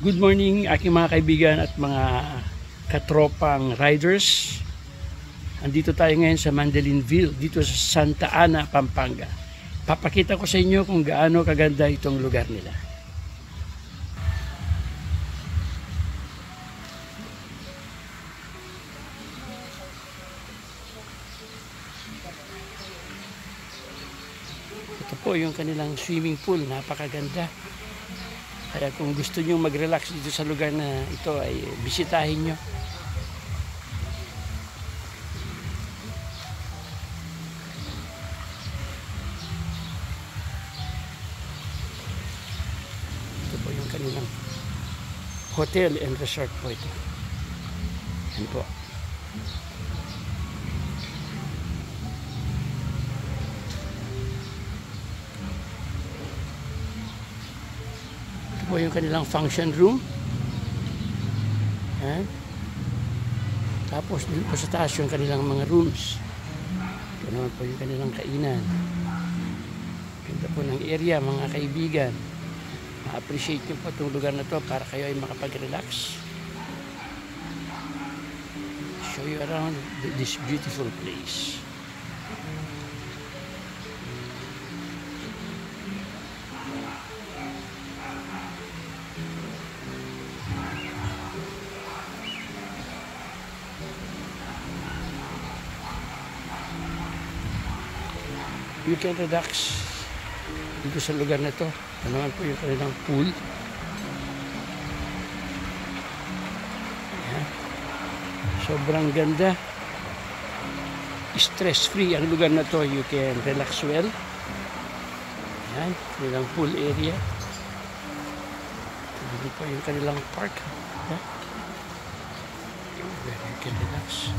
Good morning aking mga kaibigan at mga katropang riders. Andito tayo ngayon sa Mandalinville, dito sa Santa Ana, Pampanga. Papakita ko sa inyo kung gaano kaganda itong lugar nila. Ito po yung kanilang swimming pool, napakaganda. Kaya kung gusto nyo mag-relax dito sa lugar na ito ay bisitahin nyo. Ito po yung kanilang hotel and resort po ito. Yan po. Po yung kanilang function room. Yan. Tapos dito po sa taas yung kanilang mga rooms. Ito naman po yung kanilang kainan. Ganda po ng area mga kaibigan. Ma-appreciate nyo po itong lugar na to para kayo ay makapag-relax. Show you around this beautiful place. You can relax dito sa lugar na to. Ano naman po yung kanilang pool. Ayan. Sobrang ganda. Stress free ang lugar na to. You can relax well. Ayan. Kanilang pool area. Dito po yung kanilang park. Ayan. Where you can relax.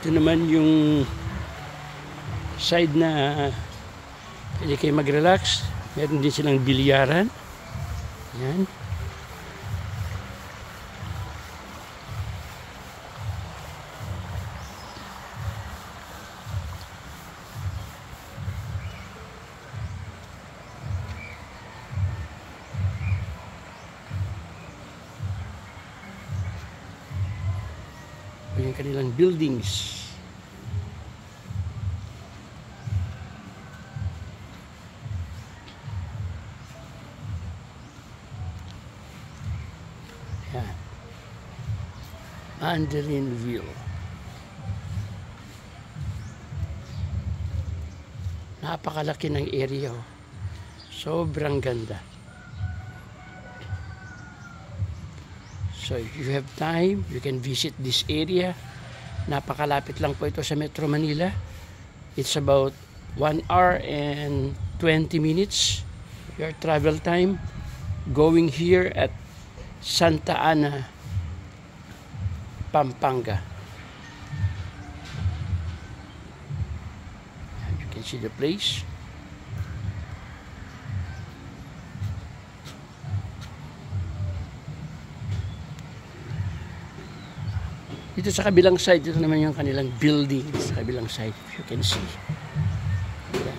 Ito naman yung side na pwede kayo mag-relax. Meron din silang bilyaran. Yan. Yung kanilang buildings. Yan. Mandalinville. Napakalaki ng area. Sobrang ganda. So if you have time, you can visit this area. Napakalapit lang po ito sa Metro Manila. It's about 1 hour and 20 minutes your travel time going here at Santa Ana, Pampanga. And you can see the place. Dito sa kabilang side, ito naman yung kanilang building. Sa kabilang side, if you can see. Yeah.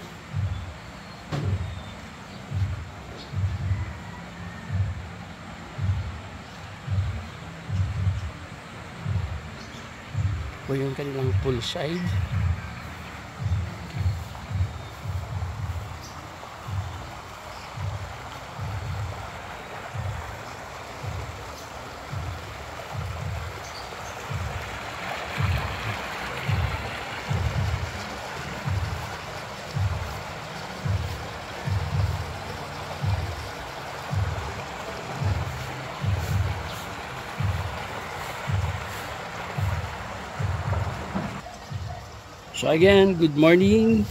O yung kanilang pool side. So again, good morning.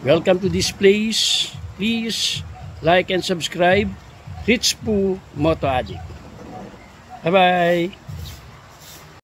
Welcome to this place. Please like and subscribe. Rich Poo Moto Addict. Bye-bye.